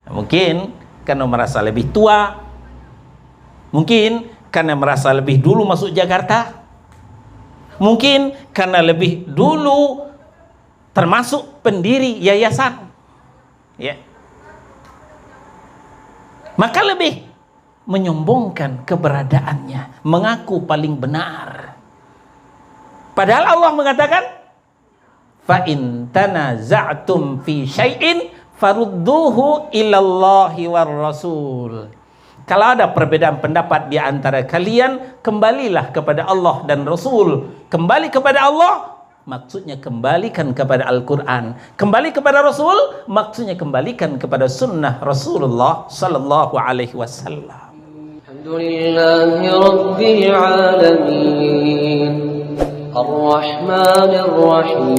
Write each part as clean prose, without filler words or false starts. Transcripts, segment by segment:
Mungkin karena merasa lebih tua, mungkin karena merasa lebih dulu masuk Jakarta, mungkin karena lebih dulu termasuk pendiri yayasan, ya. Maka lebih menyombongkan keberadaannya, mengaku paling benar. Padahal Allah mengatakan, fa in tanaza'tum fi syai'in farudduhu ilallahi war rasul. Kalau ada perbedaan pendapat di antara kalian, kembalilah kepada Allah dan Rasul. Kembali kepada Allah maksudnya kembalikan kepada Al-Quran. Kembali kepada Rasul maksudnya kembalikan kepada sunnah Rasulullah sallallahu alaihi wasallam. Alhamdulillahi rabbil alamin. Ar-Rahmanir Rahim.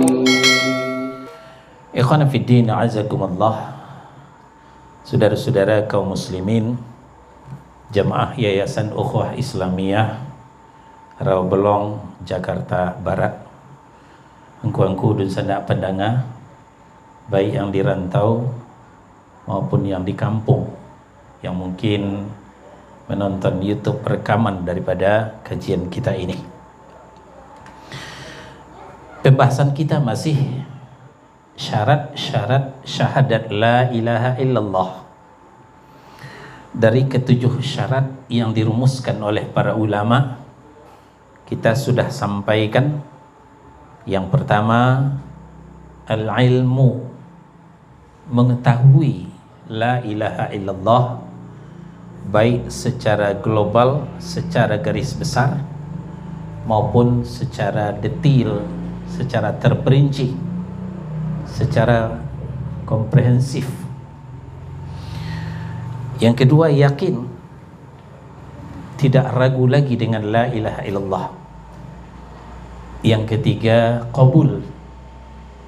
Ikhwan fiddin, azakumullah. Saudara-saudara kaum muslimin, Jamaah Yayasan Ukhuwah Islamiyah Rawabelong, Jakarta Barat, engku-engku dan sanak pendengar, baik yang di rantau maupun yang di kampung, yang mungkin menonton YouTube rekaman daripada kajian kita ini. Pembahasan kita masih syarat-syarat syahadat la ilaha illallah. Dari ketujuh syarat yang dirumuskan oleh para ulama, kita sudah sampaikan. Yang pertama, al-ilmu, mengetahui la ilaha illallah, baik secara global, secara garis besar, maupun secara detail, secara terperinci, secara komprehensif. Yang kedua, yakin, tidak ragu lagi dengan la ilaha illallah. Yang ketiga, qabul,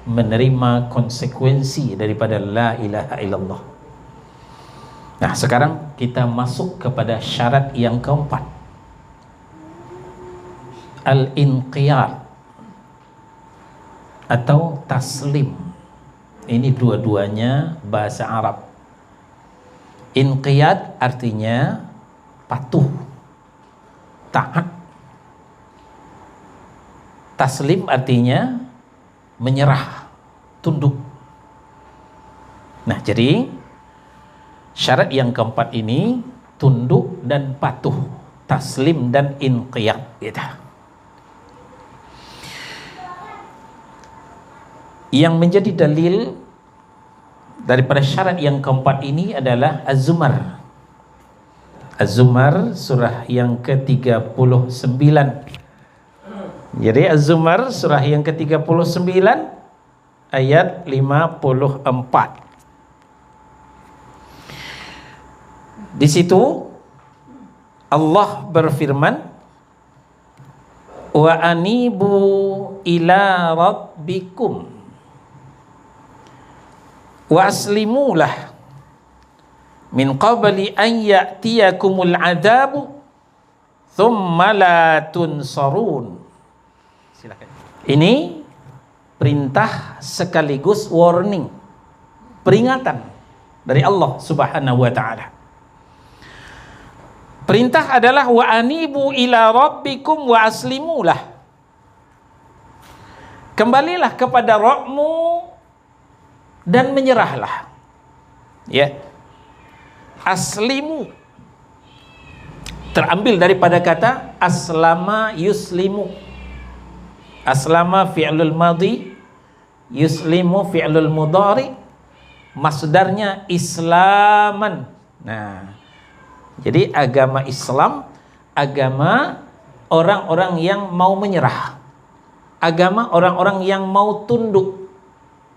menerima konsekuensi daripada la ilaha illallah. Nah, sekarang kita masuk kepada syarat yang keempat, al-inqiyad atau taslim. Ini dua-duanya bahasa Arab. Inqiyad artinya patuh, taat. Taslim artinya menyerah, tunduk. Nah, jadi syarat yang keempat ini tunduk dan patuh, taslim dan inqiyad gitu. Yang menjadi dalil daripada syarat yang keempat ini adalah Az-Zumar. Az-Zumar surah yang ke-39. Jadi Az-Zumar surah yang ke-39 ayat 54. Di situ Allah berfirman, wa anibu ila rabbikum wa aslimulah min qabli an ya'tiyakumul adabu thumma la tunsarun. Silakan. Ini perintah sekaligus warning, peringatan dari Allah Subhanahu wa taala. Perintah adalah wa anibu ila rabbikum wa aslimulah. Kembalilah kepada Rabbmu dan menyerahlah. Ya. Aslimu terambil daripada kata aslama yuslimu. Aslama fi'lul madhi, yuslimu fi'lul mudhari, masdarnya islaman. Nah, jadi agama Islam, agama orang-orang yang mau menyerah, agama orang-orang yang mau tunduk.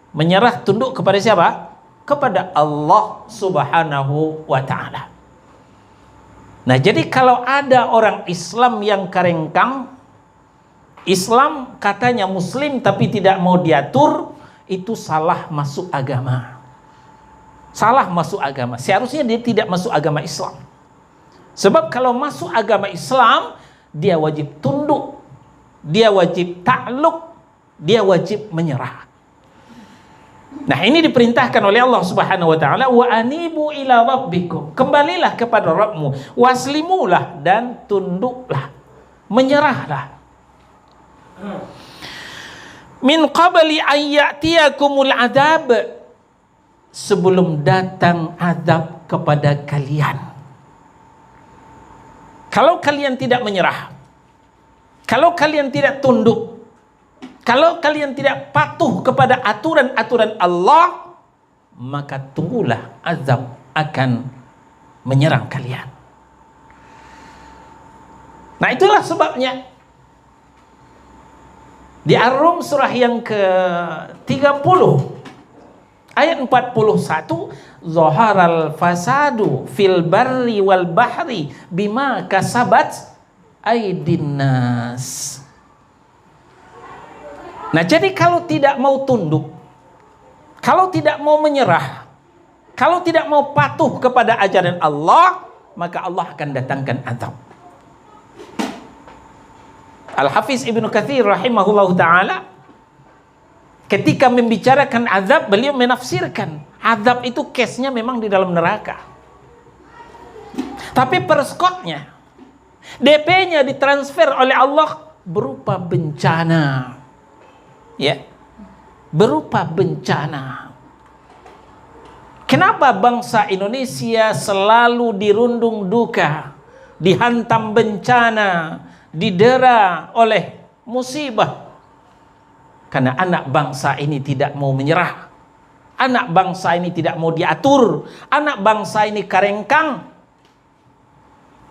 Menyerah, tunduk kepada siapa? Kepada Allah Subhanahu wa ta'ala. Nah, jadi kalau ada orang Islam yang karengkang, Islam katanya muslim tapi tidak mau diatur, itu salah masuk agama. Salah masuk agama. Seharusnya dia tidak masuk agama Islam. Sebab kalau masuk agama Islam, dia wajib tunduk, dia wajib takluk, dia wajib menyerah. Nah, ini diperintahkan oleh Allah Subhanahu wa taala, wa anibu ila rabbikum. Kembalilah kepada Rabbmu, waslimulah dan tunduklah, menyerahlah. Min qabli ayyatiyakumul adab, sebelum datang azab kepada kalian. Kalau kalian tidak menyerah, kalau kalian tidak tunduk, kalau kalian tidak patuh kepada aturan-aturan Allah, maka tunggulah azab akan menyerang kalian. Nah, itulah sebabnya di Ar-Rum surah yang ke-30 ayat 41, zaharal fasadu fil barri wal bahri bima kasabat aydin nas. Nah, jadi kalau tidak mau tunduk, kalau tidak mau menyerah, kalau tidak mau patuh kepada ajaran Allah, maka Allah akan datangkan azab. Al-Hafiz Ibnu Katsir rahimahullahu ta'ala ketika membicarakan azab, beliau menafsirkan azab itu case-nya memang di dalam neraka. Tapi perskotnya, DP-nya ditransfer oleh Allah berupa bencana. Ya, berupa bencana. Kenapa bangsa Indonesia selalu dirundung duka, dihantam bencana, didera oleh musibah? Karena anak bangsa ini tidak mau menyerah, anak bangsa ini tidak mau diatur, anak bangsa ini karengkang.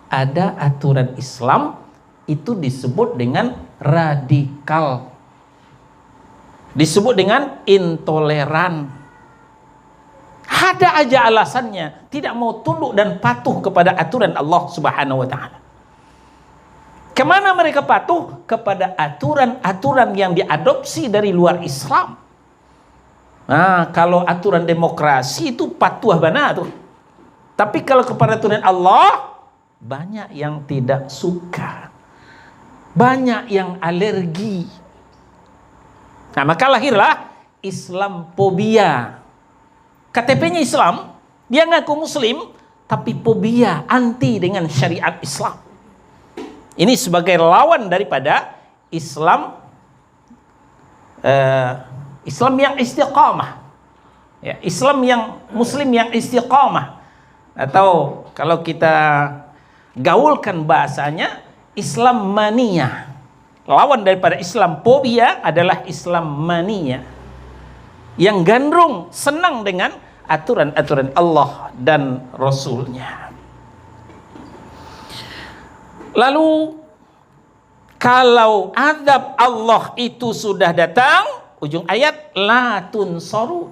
Ada aturan Islam itu disebut dengan radikal, disebut dengan intoleran. Ada aja alasannya, tidak mau tunduk dan patuh kepada aturan Allah Subhanahu wa taala. Kemana mereka patuh? Kepada aturan-aturan yang diadopsi dari luar Islam. Nah, kalau aturan demokrasi itu patuh benar tuh. Tapi kalau kepada aturan Allah, banyak yang tidak suka, banyak yang alergi. Nah, maka lahirlah Islamophobia. KTP-nya Islam, dia ngaku Muslim, tapi fobia, anti dengan syariat Islam. Ini sebagai lawan daripada Islam, Islam yang istiqamah, ya, Islam yang Muslim yang istiqamah, atau kalau kita gaulkan bahasanya, Islam mania. Lawan daripada Islam fobia adalah Islam mania, yang gandrung senang dengan aturan-aturan Allah dan Rasulnya. Lalu kalau azab Allah itu sudah datang, ujung ayat, la tunsaru,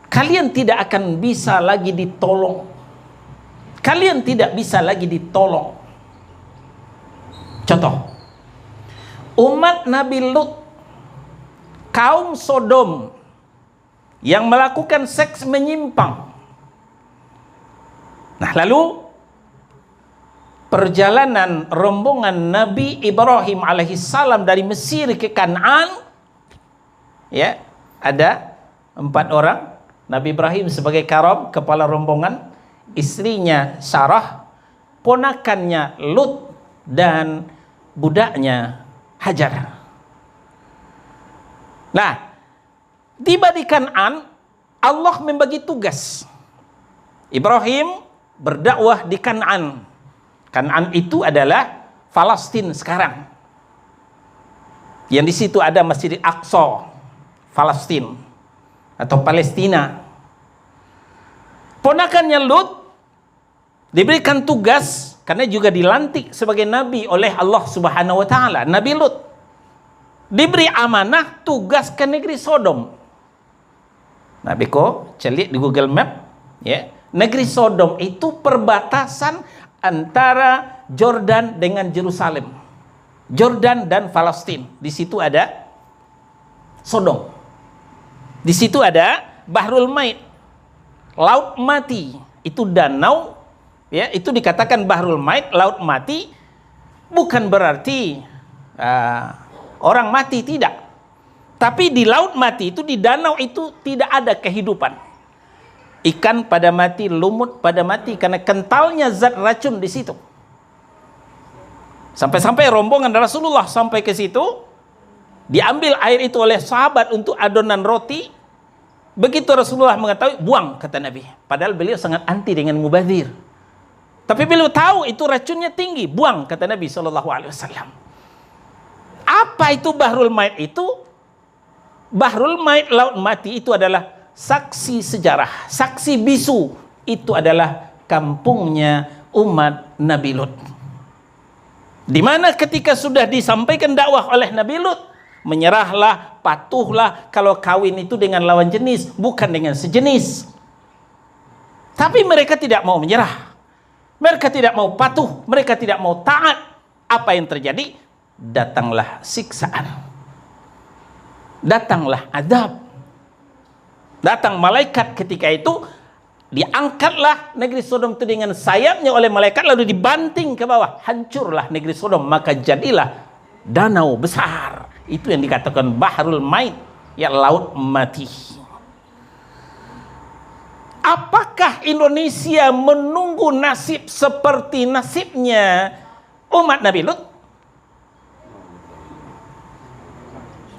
kalian tidak akan bisa lagi ditolong, kalian tidak bisa lagi ditolong. Contoh, umat Nabi Lut, kaum Sodom yang melakukan seks menyimpang. Nah, lalu perjalanan rombongan Nabi Ibrahim alaihissalam dari Mesir ke Kan'an, ya, ada 4 orang. Nabi Ibrahim sebagai karom, kepala rombongan, istrinya Sarah, ponakannya Lut, dan budaknya Hajar. Nah, tiba di Kan'an, Allah membagi tugas. Ibrahim berdakwah di Kan'an. Kan'an itu adalah Palestina sekarang, yang di situ ada Masjid Aqsa, Palestina atau Palestina. Ponakannya Lut diberikan tugas, karena juga dilantik sebagai nabi oleh Allah Subhanahu wa taala. Nabi Lut diberi amanah tugas ke negeri Sodom. Nabi ko celik di Google Map, ya. Negeri Sodom itu perbatasan antara Jordan dengan Yerusalem, Jordan dan Palestina. Di situ ada Sodom, di situ ada Bahrul Mait, Laut Mati. Itu danau, ya, itu dikatakan Bahrul Mait, Laut Mati. Bukan berarti orang mati, tidak. Tapi di laut mati itu, di danau itu tidak ada kehidupan. Ikan pada mati, lumut pada mati karena kentalnya zat racun di situ. Sampai-sampai rombongan Rasulullah sampai ke situ, diambil air itu oleh sahabat untuk adonan roti. Begitu Rasulullah mengetahui, buang, kata Nabi. Padahal beliau sangat anti dengan mubazir. Tapi beliau tahu itu racunnya tinggi, buang, kata Nabi SAW. Apa itu Bahrul Mait itu? Bahrul Mait, laut mati itu adalah saksi sejarah, saksi bisu. Itu adalah kampungnya umat Nabi Lut. Di mana ketika sudah disampaikan dakwah oleh Nabi Lut, menyerahlah, patuhlah kalau kawin itu dengan lawan jenis, bukan dengan sejenis. Tapi mereka tidak mau menyerah. Mereka tidak mau patuh, mereka tidak mau taat. Apa yang terjadi? Datanglah siksaan. Datanglah azab. Datang malaikat ketika itu, diangkatlah negeri Sodom itu dengan sayapnya oleh malaikat, lalu dibanting ke bawah. Hancurlah negeri Sodom, maka jadilah danau besar. Itu yang dikatakan Bahrul Mait, ya laut mati. Apakah Indonesia menunggu nasib seperti nasibnya umat Nabi Lut?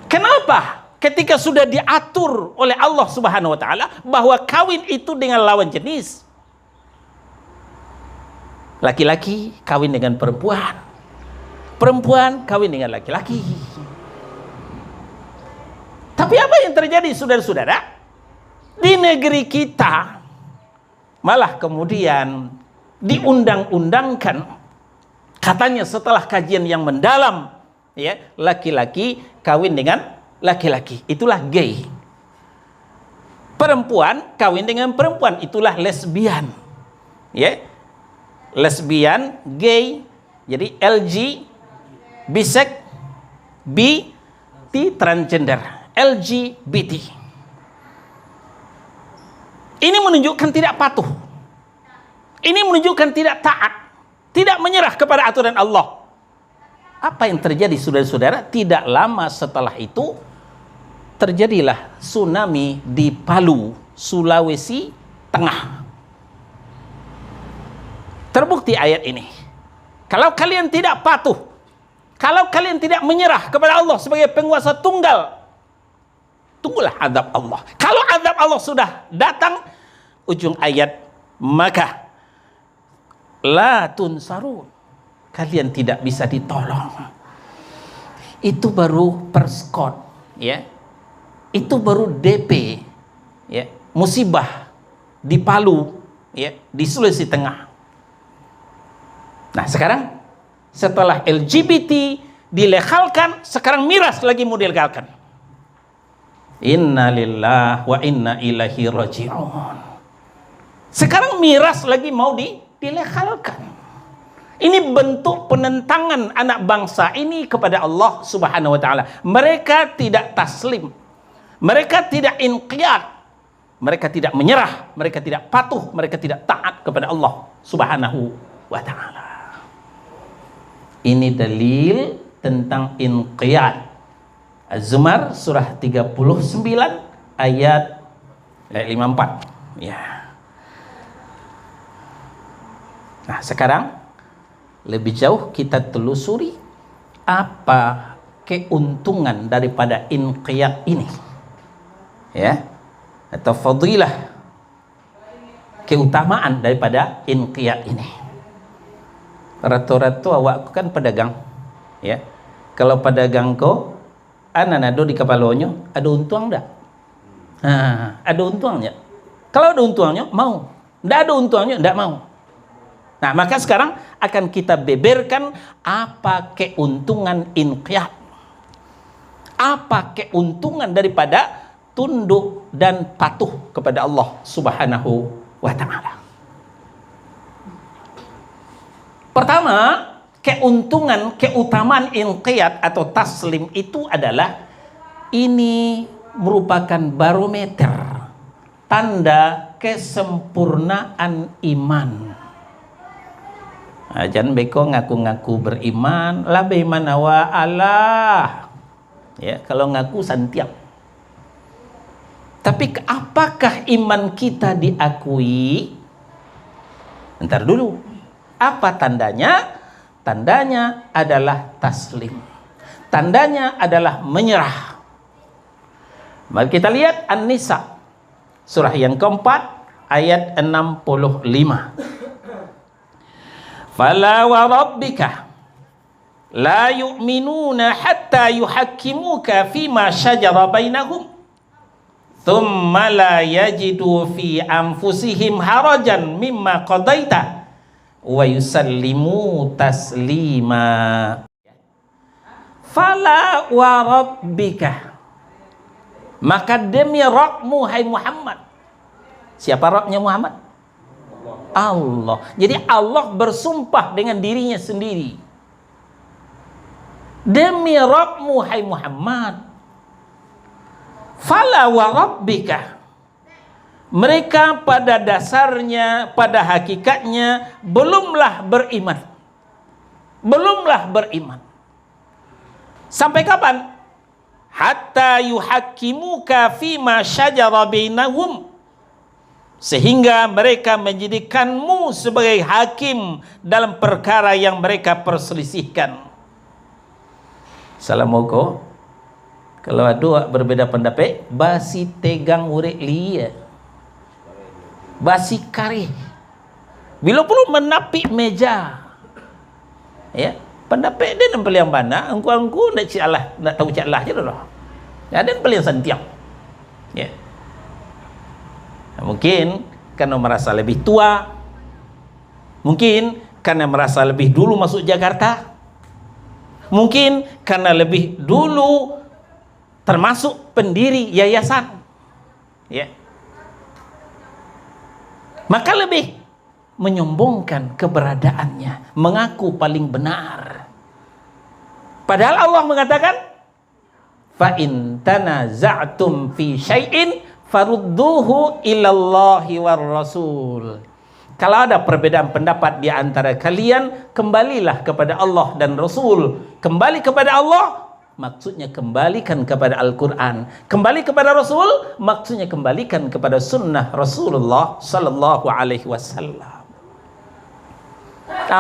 Kenapa? Ketika sudah diatur oleh Allah Subhanahu wa taala bahwa kawin itu dengan lawan jenis. Laki-laki kawin dengan perempuan. Perempuan kawin dengan laki-laki. Tapi apa yang terjadi, saudara-saudara? Di negeri kita malah kemudian diundang-undangkan, katanya setelah kajian yang mendalam, ya, laki-laki kawin dengan laki-laki, itulah gay. Perempuan kawin dengan perempuan, itulah lesbian. Ya. Lesbian, gay, jadi LG, bisek, bi, T, transgender. LGBT. Ini menunjukkan tidak patuh. Ini menunjukkan tidak taat, tidak menyerah kepada aturan Allah. Apa yang terjadi, saudara-saudara? Tidak lama setelah itu terjadilah tsunami di Palu, Sulawesi Tengah. Terbukti ayat ini. Kalau kalian tidak patuh, kalau kalian tidak menyerah kepada Allah sebagai penguasa tunggal, tunggulah azab Allah. Kalau azab Allah sudah datang, ujung ayat, maka la tunsarun, kalian tidak bisa ditolong. Itu baru perskot, ya. Itu baru DP, ya. Musibah di Palu, ya, di Sulawesi Tengah. Nah, sekarang setelah LGBT dilegalkan, sekarang miras lagi mau dilegalkan. Inna lillahi wa inna ilaihi raji'un. Sekarang miras lagi mau dilegalkan. Ini bentuk penentangan anak bangsa ini kepada Allah Subhanahu wa taala. Mereka tidak taslim. Mereka tidak inqiyad. Mereka tidak menyerah, mereka tidak patuh, mereka tidak taat kepada Allah Subhanahu wa taala. Ini dalil tentang inqiyad. Az-Zumar surah 39 ayat 54. Ya. Nah, sekarang lebih jauh kita telusuri apa keuntungan daripada inqiyad ini. Ya. Atau fadilah, keutamaan daripada inqiyad ini. Ratu-ratu awakku kan pedagang. Ya. Kalau pedagang kau nado di kepalanya, ada untung enggak? Nah, ada untungnya. Kalau ada untungnya, mau. Enggak ada untungnya, enggak mau. Nah, maka sekarang akan kita beberkan apa keuntungan inqiyad. Apa keuntungan daripada tunduk dan patuh kepada Allah Subhanahu wa taala. Pertama, keuntungan, keutamaan inqiyad atau taslim itu adalah ini merupakan barometer, tanda kesempurnaan iman. Jangan beko ngaku-ngaku beriman, la beriman wa Allah. Ya, kalau ngaku santiap. Tapi apakah iman kita diakui? Ntar dulu. Apa tandanya? Tandanya adalah taslim. Tandanya adalah menyerah. Mari kita lihat An-Nisa surah yang keempat ayat 65. Fala wa rabbika la yu'minuna hatta yuhakkimuka fima syajara bainahum thumma la yajidu fi anfusihim harajan mimma qadaita wa yusallimu taslima. Fala wa rabbika, maka demi Rabbmu hai Muhammad. Siapa Rabbnya Muhammad? Allah. Jadi Allah bersumpah dengan dirinya sendiri. Demi Rabbmu hai Muhammad. Fala wa rabbika, mereka pada dasarnya, pada hakikatnya belumlah beriman. Belumlah beriman. Sampai kapan? Hatta yuhakkimuka fima syajara bainahum, sehingga mereka menjadikanmu sebagai hakim dalam perkara yang mereka perselisihkan. Assalamualaikum. Kalau ada berbeda pendapat, basi tegang urek lia, basi karih, bila perlu menapik meja, ya pendapat dia yang paling mana, engku nak cik Allah, nak tahu cik Allah je dah. Ada yang paling santiap, ya. Mungkin karena merasa lebih tua, mungkin karena merasa lebih dulu masuk Jakarta, mungkin karena lebih dulu termasuk pendiri yayasan, ya, maka lebih menyombongkan keberadaannya, mengaku paling benar. Padahal Allah mengatakan, fa in tanaza'tum fi syai'in farudduhu ilallahi war rasul. Kalau ada perbedaan pendapat di antara kalian, kembalilah kepada Allah dan Rasul. Kembali kepada Allah maksudnya kembalikan kepada Al-Quran, kembali kepada Rasul maksudnya kembalikan kepada sunnah Rasulullah sallallahu alaihi wasallam.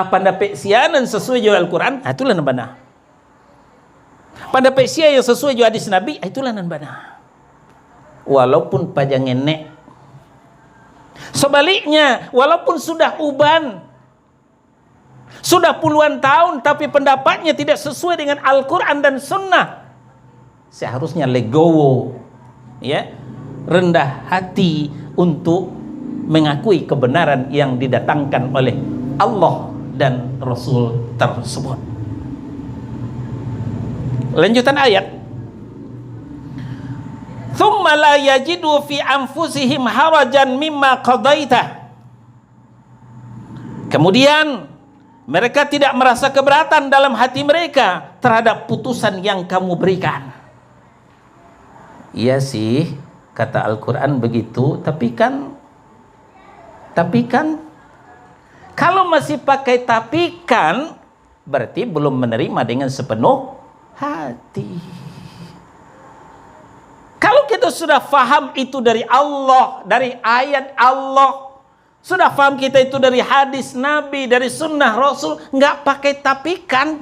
Pendapat sianan sesuai dengan Al-Quran, itulah yang benar. Pendapat sia yang sesuai dengan hadis Nabi, itulah yang benar. Walaupun pajang nenek. Sebaliknya, walaupun sudah uban, sudah puluhan tahun, tapi pendapatnya tidak sesuai dengan Al-Quran dan Sunnah, seharusnya legowo, ya, rendah hati untuk mengakui kebenaran yang didatangkan oleh Allah dan Rasul tersebut. Lanjutan ayat, thumma la yajidu fi anfusihim harajan mimma qadaita. Kemudian mereka tidak merasa keberatan dalam hati mereka terhadap putusan yang kamu berikan. Iya sih, kata Al-Quran begitu, tapi kan kalau masih pakai tapi kan, berarti belum menerima dengan sepenuh hati. Kalau kita sudah faham itu dari Allah, dari ayat Allah, sudah faham kita itu dari hadis Nabi, dari sunnah Rasul, nggak pakai tapi kan.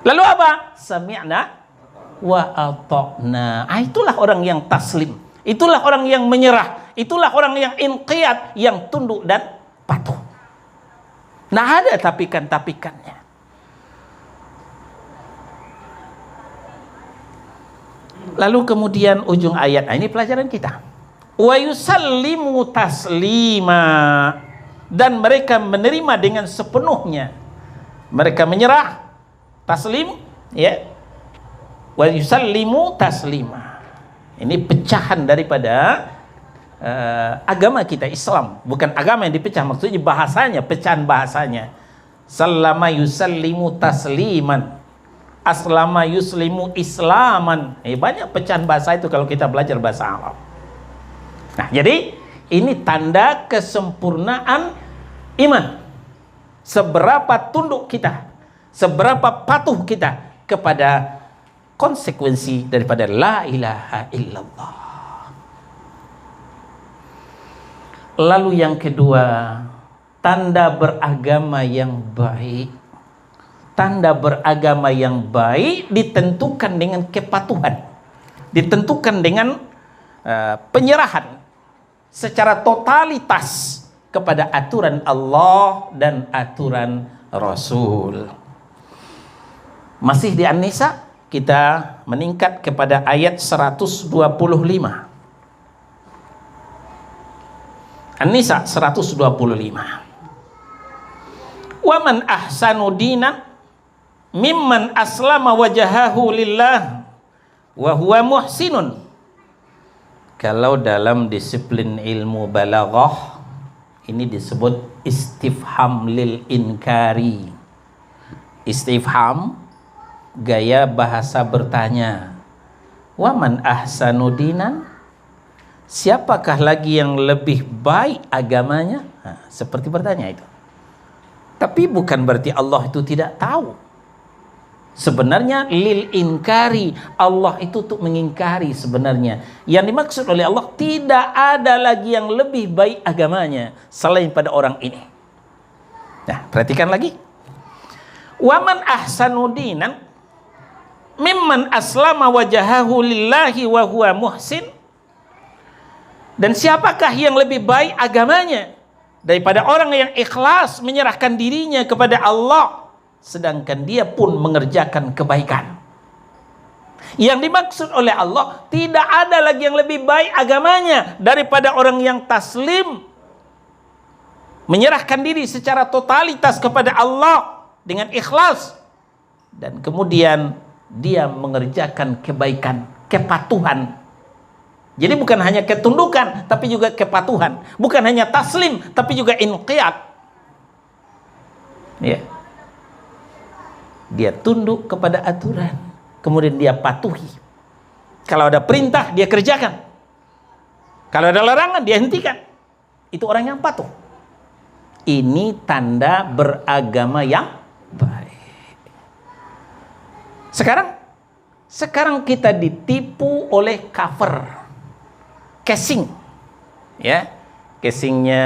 Lalu apa? Sami'na wa ata'na. Itulah orang yang taslim, itulah orang yang menyerah, itulah orang yang inqiyad, yang tunduk dan patuh. Nah, ada tapikan-tapikannya. Lalu kemudian ujung ayat, ini pelajaran kita. Wa yusallimu taslima, dan mereka menerima dengan sepenuhnya. Mereka menyerah, taslim, ya. Wa yusallimu taslima. Ini pecahan daripada agama kita Islam, bukan agama yang dipecah, maksudnya bahasanya, pecahan bahasanya. Sallama yusallimu tasliman, aslama yuslimu islaman. Banyak pecahan bahasa itu kalau kita belajar bahasa Arab. Nah, jadi ini tanda kesempurnaan iman. Seberapa tunduk kita, seberapa patuh kita kepada konsekuensi daripada la ilaha illallah. Lalu yang kedua, tanda beragama yang baik. Tanda beragama yang baik ditentukan dengan kepatuhan, ditentukan dengan penyerahan secara totalitas kepada aturan Allah dan aturan Rasul. Masih di An-Nisa, kita meningkat kepada ayat 125. An-Nisa 125. Wa man ahsanu dinan mimman aslama wajahahu lillah wa huwa muhsinun. Kalau dalam disiplin ilmu balaghah ini disebut istifham lil inkari. Istifham gaya bahasa bertanya. Wa man ahsanu dinan, siapakah lagi yang lebih baik agamanya? Seperti bertanya itu. Tapi bukan berarti Allah itu tidak tahu. Sebenarnya lil inkari, Allah itu untuk mengingkari sebenarnya. Yang dimaksud oleh Allah, tidak ada lagi yang lebih baik agamanya selain pada orang ini. Nah, perhatikan lagi. Waman ahsanu dinan mimman aslama wajahahu lillahi wa huwa muhsin. Dan siapakah yang lebih baik agamanya daripada orang yang ikhlas menyerahkan dirinya kepada Allah, sedangkan dia pun mengerjakan kebaikan. Yang dimaksud oleh Allah, tidak ada lagi yang lebih baik agamanya daripada orang yang taslim, menyerahkan diri secara totalitas kepada Allah dengan ikhlas, dan kemudian dia mengerjakan kebaikan, kepatuhan. Jadi bukan hanya ketundukan, tapi juga kepatuhan. Bukan hanya taslim, tapi juga inqiyad. Ya. Dia tunduk kepada aturan, kemudian dia patuhi. Kalau ada perintah, dia kerjakan. Kalau ada larangan, dia hentikan. Itu orang yang patuh. Ini tanda beragama yang baik. Sekarang kita ditipu oleh cover, casing, ya, casingnya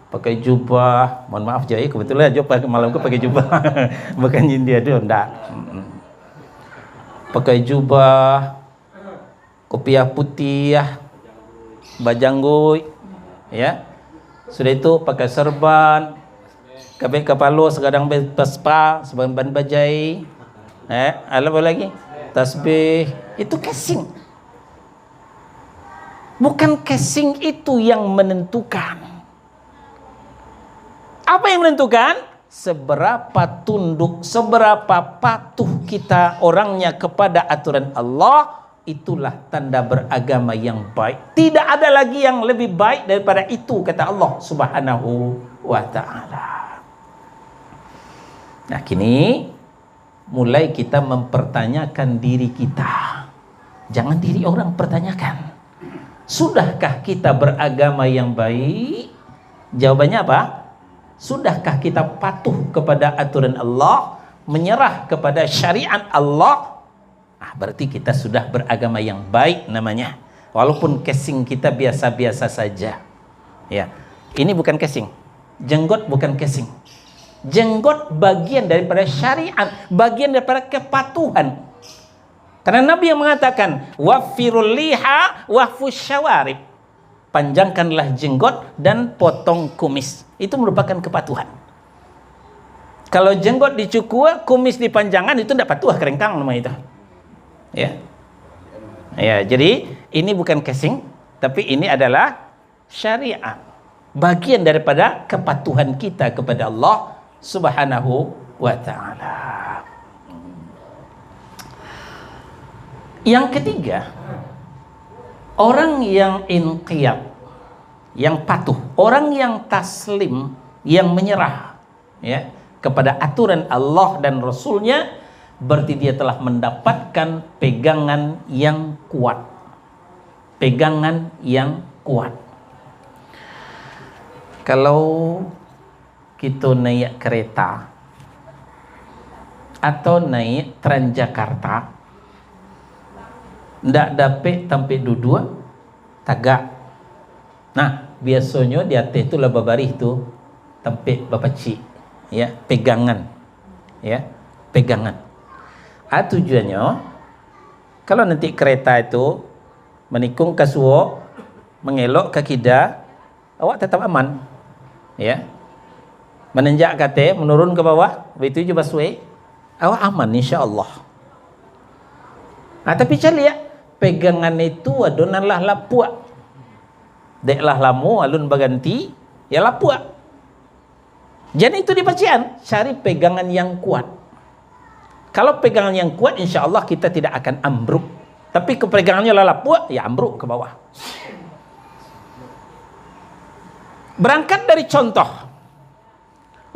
pakai jubah. Mohon maaf Jai, kebetulan jubah malam ke pakai jubah, bukan India dia enggak. Pakai jubah, kopiah putih, ya, bajanggoy, ya. Sudah itu pakai serban, kabel kapalo, segadang pespa, seban bajai, apa lagi? Tasbih. Itu casing. Bukan casing itu yang menentukan. Apa yang menentukan? Seberapa tunduk, seberapa patuh kita orangnya kepada aturan Allah, itulah tanda beragama yang baik. Tidak ada lagi yang lebih baik daripada itu, kata Allah Subhanahu wa ta'ala. Nah, kini mulai kita mempertanyakan diri kita. Jangan diri orang pertanyakan. Sudahkah kita beragama yang baik? Jawabannya apa? Sudahkah kita patuh kepada aturan Allah, menyerah kepada syariat Allah? Berarti kita sudah beragama yang baik namanya. Walaupun casing kita biasa-biasa saja. Ya, ini bukan casing. Jenggot bukan casing. Jenggot bagian daripada syariat, bagian daripada kepatuhan. Karena Nabi yang mengatakan, wafirul liha wafus syawarib. Panjangkanlah jenggot dan potong kumis. Itu merupakan kepatuhan. Kalau jenggot dicukur, kumis dipanjangkan, itu tidak patuh, kerengkang namanya itu. Ya. Ya, jadi ini bukan casing, tapi ini adalah syariat. Bagian daripada kepatuhan kita kepada Allah Subhanahu wa ta'ala. Yang ketiga, orang yang inqiyad, yang patuh, orang yang taslim, yang menyerah, ya, kepada aturan Allah dan Rasulnya, berarti dia telah mendapatkan pegangan yang kuat. Pegangan yang kuat. Kalau kita naik kereta atau naik Transjakarta, ndak dapat sampai dua tagak. Nah, biasanya di atas itu lah babarih tu sampai bapacik, ya, pegangan, ya, pegangan. Tujuannya kalau nanti kereta itu menikung ke suo, mengelok ke kida, awak tetap aman, ya. Menenjak kate, menurun ke bawah, begitu juga busway, awak aman insya-Allah. Tapi cari ya, pegangan itu adonalah lapuak. Deklah lamu alun baganti, ya lapuak. Jadi itu di pacian, cari pegangan yang kuat. Kalau pegangan yang kuat, insya Allah kita tidak akan ambruk. Tapi kepegangannya lapuak, ya ambruk ke bawah. Berangkat dari contoh,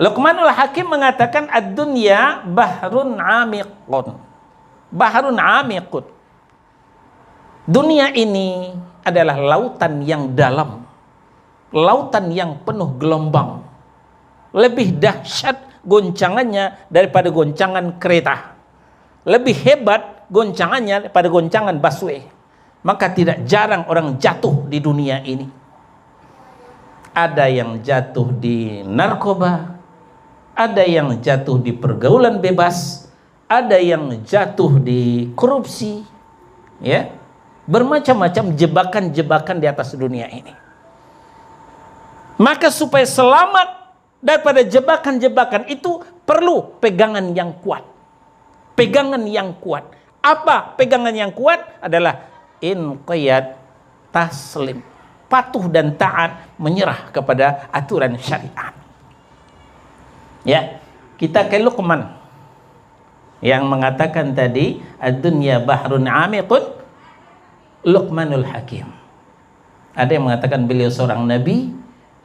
Luqmanul Hakim mengatakan ad-dunya bahrun amiqun. Bahrun amiqun. Dunia ini adalah lautan yang dalam, lautan yang penuh gelombang, lebih dahsyat goncangannya daripada goncangan kereta, lebih hebat goncangannya daripada goncangan busway. Maka tidak jarang orang jatuh di dunia ini. Ada yang jatuh di narkoba, ada yang jatuh di pergaulan bebas, ada yang jatuh di korupsi, ya, bermacam-macam jebakan-jebakan di atas dunia ini. Maka supaya selamat daripada jebakan-jebakan itu perlu pegangan yang kuat. Pegangan yang kuat. Apa pegangan yang kuat? Adalah inqiyad, taslim, patuh dan taat, menyerah kepada aturan syariat. Ya, kita ke Luqman yang mengatakan tadi ad-dunya bahrun amiqun. Luqmanul Hakim. Ada yang mengatakan beliau seorang nabi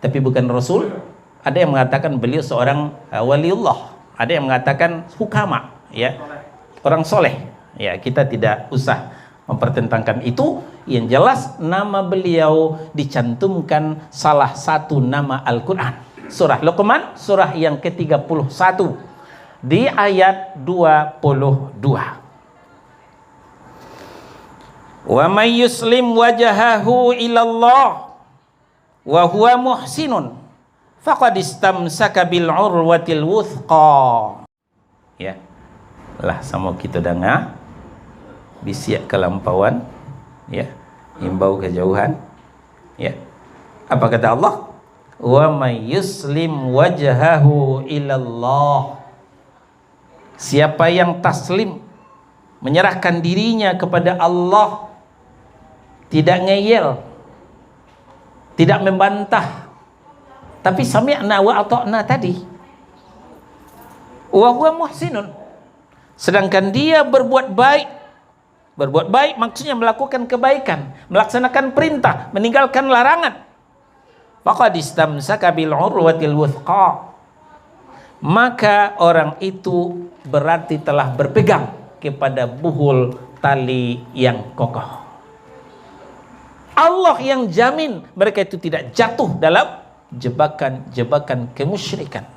tapi bukan rasul. Ada yang mengatakan beliau seorang waliullah. Ada yang mengatakan hukama, ya, orang soleh. Ya, kita tidak usah mempertentangkan itu. Yang jelas nama beliau dicantumkan salah satu nama Al-Quran. Surah Luqman, surah yang ke-31 di ayat 22. Wa may yuslim wajahahu ilallah wa huwa muhsinun faqad istamsaka bil urwatil wuthqa. Ya. Lah sama kita dengar bisiak kelampauan, ya, imbau kejauhan, ya. Apa kata Allah? Wa may yuslim wajahahu ilallah. Siapa yang taslim, menyerahkan dirinya kepada Allah, tidak ngeyel, tidak membantah, tapi sami'na wa ata'na tadi, wa huwa muhsinun, sedangkan dia berbuat baik. Berbuat baik maksudnya melakukan kebaikan, melaksanakan perintah, meninggalkan larangan. Faqad istamsaka bil urwatil wuthqa, maka orang itu berarti telah berpegang kepada buhul tali yang kokoh. Allah yang jamin mereka itu tidak jatuh dalam jebakan-jebakan kemusyrikan,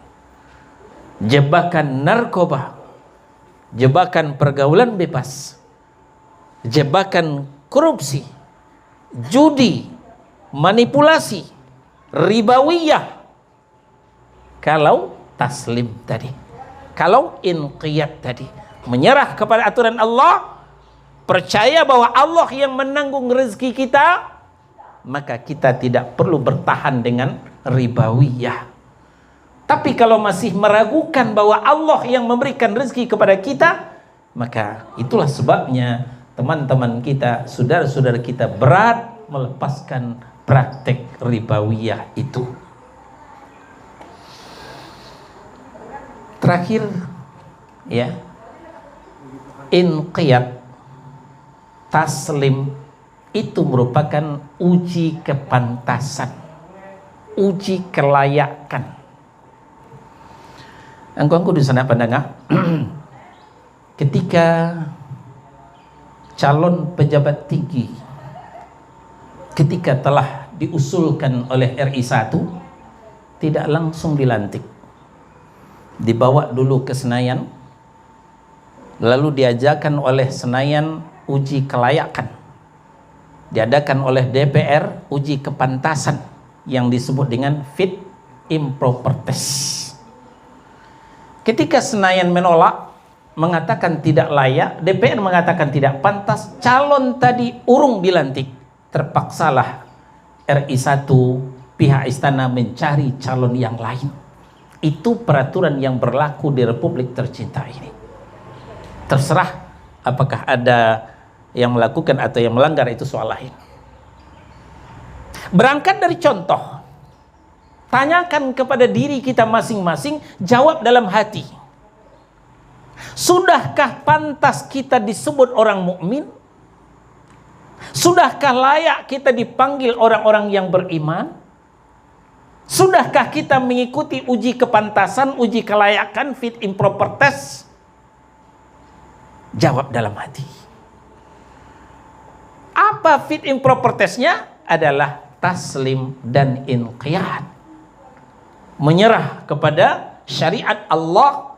jebakan narkoba, jebakan pergaulan bebas, jebakan korupsi, judi, manipulasi, ribawiyah. Kalau taslim tadi, kalau inqiyad tadi, menyerah kepada aturan Allah, percaya bahwa Allah yang menanggung rezeki kita, maka kita tidak perlu bertahan dengan ribawiyah. Tapi kalau masih meragukan bahwa Allah yang memberikan rezeki kepada kita, maka itulah sebabnya teman-teman kita, saudara-saudara kita berat melepaskan praktek ribawiyah itu. Terakhir, ya, inqiyad, taslim itu merupakan uji kepantasan, uji kelayakan. Angku di sana pandangan ketika calon pejabat tinggi ketika telah diusulkan oleh RI 1 tidak langsung dilantik, dibawa dulu ke Senayan, lalu diajarkan oleh Senayan uji kelayakan. Diadakan oleh DPR uji kepantasan yang disebut dengan fit improper test. Ketika Senayan menolak, mengatakan tidak layak, DPR mengatakan tidak pantas, calon tadi urung dilantik, terpaksalah RI 1 pihak istana mencari calon yang lain. Itu peraturan yang berlaku di Republik tercinta ini. Terserah apakah ada yang melakukan atau yang melanggar, itu soal lain. Berangkat dari contoh, tanyakan kepada diri kita masing-masing, jawab dalam hati. Sudahkah pantas kita disebut orang mukmin? Sudahkah layak kita dipanggil orang-orang yang beriman? Sudahkah kita mengikuti uji kepantasan, uji kelayakan, fit improper test? Jawab dalam hati. Apa fit improper testnya? Adalah taslim dan inqiyad. Menyerah kepada syariat Allah,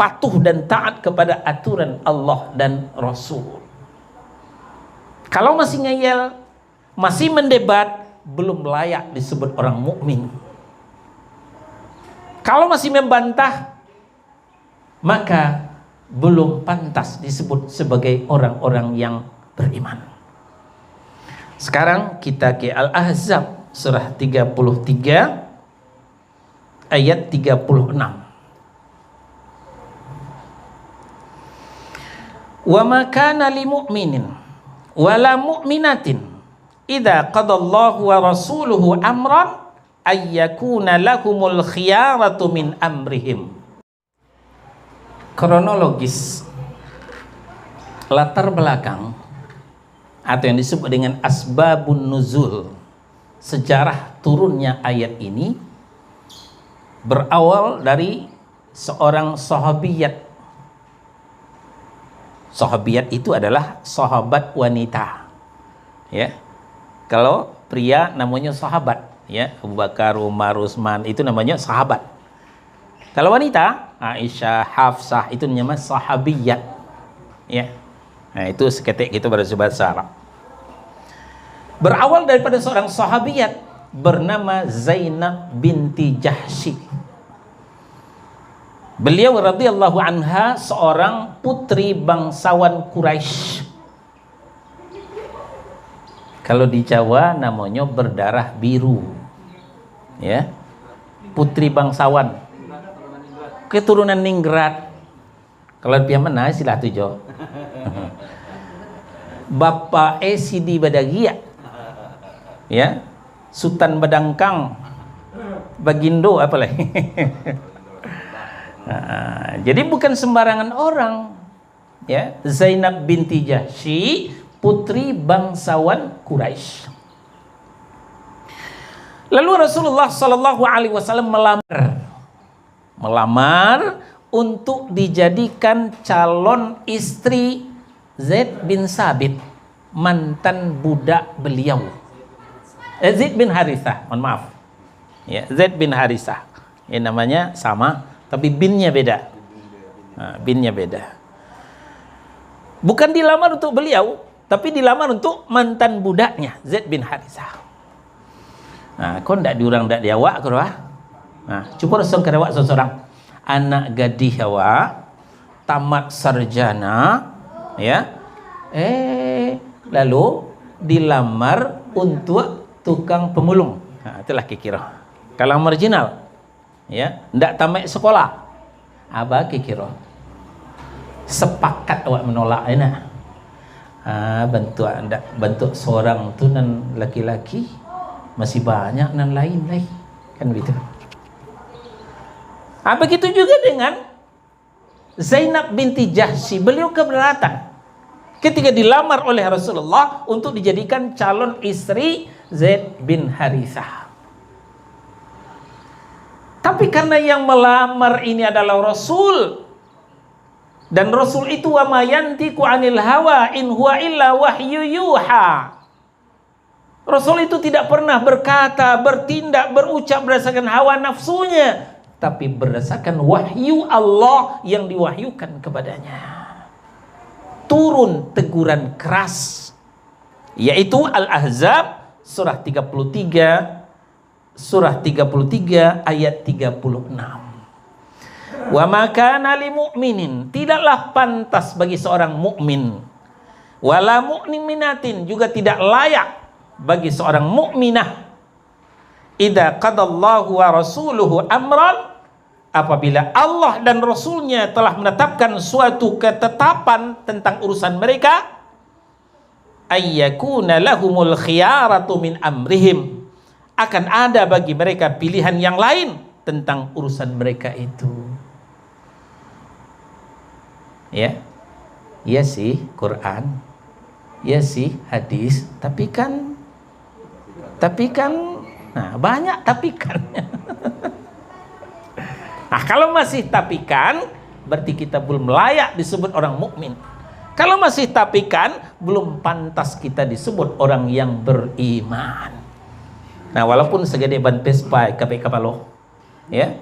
patuh dan taat kepada aturan Allah dan Rasul. Kalau masih ngeyel, masih mendebat, belum layak disebut orang mukmin. Kalau masih membantah, maka belum pantas disebut sebagai orang-orang yang beriman. Sekarang kita ke Al-Ahzab surah 33 ayat 36. Wa ma kana lil mu'minin wala mu'minatin idza qadallahu wa rasuluhu amran ay yakuna lahumul khiyaratu min amrihim. Kronologis, latar belakang atau yang disebut dengan asbabun nuzul, sejarah turunnya ayat ini berawal dari seorang sahabiyat. Sahabiyat itu adalah sahabat wanita, ya. Kalau pria namanya sahabat, ya, Abu Bakar, Umar, Utsman, itu namanya sahabat. Kalau wanita, Aisyah, Hafsah, itu namanya sahabiyat, ya. Nah, itu seketik itu bahasa Arab. Berawal daripada seorang sahabiyat bernama Zainab binti Jahsy. Beliau radhiyallahu anha seorang putri bangsawan Quraisy. Kalau di Jawa namanya berdarah biru, ya, putri bangsawan, keturunan Ningrat. Kalau dia mana silah tujuh. Bapak Sidi Badagia, ya, Sultan Badangkang, Bagindo apa lagi. Nah, jadi bukan sembarangan orang, ya. Zainab binti Jahsy, putri bangsawan Quraisy. Lalu Rasulullah Shallallahu Alaihi Wasallam melamar untuk dijadikan calon istri Zaid bin Sabit, mantan budak beliau. Zaid bin Harithah, mohon maaf, ya, Zaid bin Harithah, ya, namanya sama tapi binnya beda. Nah, binnya beda. Bukan dilamar untuk beliau, tapi dilamar untuk mantan budaknya, Zaid bin Harithah. Nah, kau ndak diurang ndak diawak kau ah. Nah, cuba resong ke awak seseorang anak gadis awak tamat sarjana, ya. Lalu dilamar untuk tukang pemulung. Nah, itulah kira. Kalau marginal, ya, ndak tamat sekolah. Apa kira? Sepakat awak menolak enak. Bentuk seorang tu nan laki-laki masih banyak nan lain lagi, kan begitu. Begitu juga dengan Zainab binti Jahsy, beliau keberatan ketika dilamar oleh Rasulullah untuk dijadikan calon istri Zaid bin Harithah. Tapi karena yang melamar ini adalah Rasul, dan Rasul itu wa ma yantiqu 'anil hawa in huwa illa wahyu yuha. Rasul itu tidak pernah berkata, bertindak, berucap berdasarkan hawa nafsunya, tapi berdasarkan wahyu Allah yang diwahyukan kepadanya. turun teguran keras, yaitu Al-Ahzab surah 33 ayat 36. Wa ma kana lil mu'minin, tidaklah pantas bagi seorang mukmin, wala mu'minatin, juga tidak layak bagi seorang mukminah, idza qadallahu wa rasuluhu amran, apabila Allah dan Rasulnya telah menetapkan suatu ketetapan tentang urusan mereka, ayyakuna lahumul khiyaratu min amrihim, akan ada bagi mereka pilihan yang lain tentang urusan mereka itu. Ya, ya sih Quran, ya sih hadis, tapi kan, nah banyak tapi kan. Nah, kalau masih tapi kan, berarti kita belum layak disebut orang mukmin. Kalau masih tapi kan, belum pantas kita disebut orang yang beriman. Nah, walaupun segede ban Vespa kabeh kapalo, ya,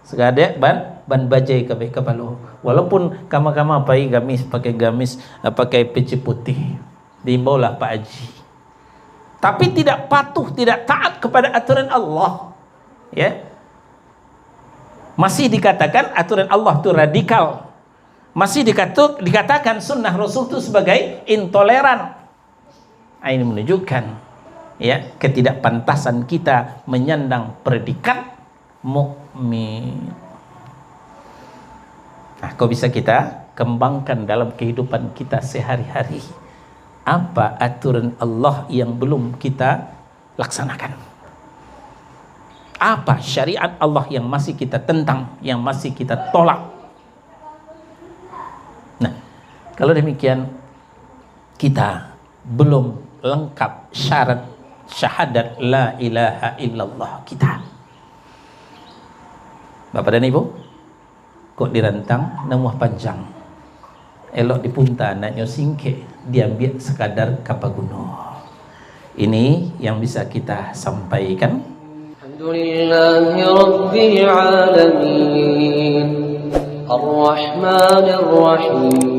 segede ban bajai kabeh kapalo, walaupun kama-kama pakai gamis pakai peci putih, diimbaulah Pak Haji, tapi tidak patuh, tidak taat kepada aturan Allah, ya, masih dikatakan aturan Allah itu radikal, masih dikatakan sunnah Rasul itu sebagai intoleran. Nah, ini menunjukkan, ya, ketidakpantasan kita menyandang predikat mukmin. Nah, kok bisa kita kembangkan dalam kehidupan kita sehari-hari? Apa aturan Allah yang belum kita laksanakan? Apa syariat Allah yang masih kita tentang, yang masih kita tolak? Nah, kalau demikian, kita belum lengkap syarat syahadat la ilaha illallah kita. Bapak dan Ibu, kok dirantang namuh panjang, elok dipunta naknyo singke, diambil sekadar kapaguno. Ini yang bisa kita sampaikan. Alhamdulillahi Rabbil Alamin, Ar-Rahmanir Rahim,